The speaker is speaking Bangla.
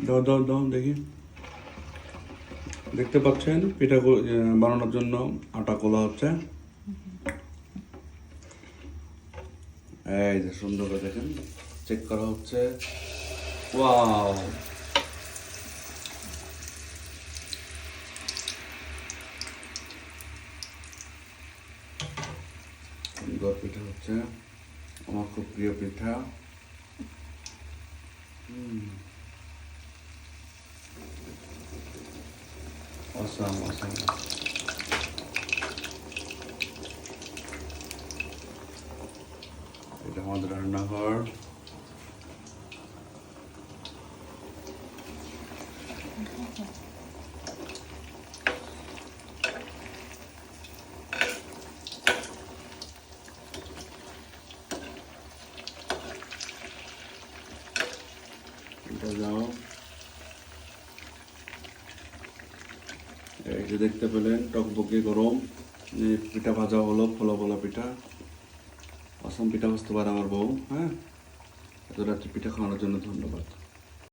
দাও দাও দাও দেখি। দেখতে পাচ্ছেন পিঠা বানানোর জন্য আটা কোলা হচ্ছে। এই যে সুন্দর করে দেখেন, চেক করা হচ্ছে। ওয়াও, সুন্দর পিঠা হচ্ছে, আমার খুব প্রিয় পিঠা। Awesome awesome. এটা আমাদের রান্নাঘর। এটা যাও, এই যে দেখতে পেলেন টকবকে গরম পিঠা ভাজা হলো, ফোলা ফোলা পিঠা। অসম পিঠা বুঝতে পারে আমার বউ। হ্যাঁ, এত রাত্রে পিঠা খাওয়ানোর জন্য ধন্যবাদ।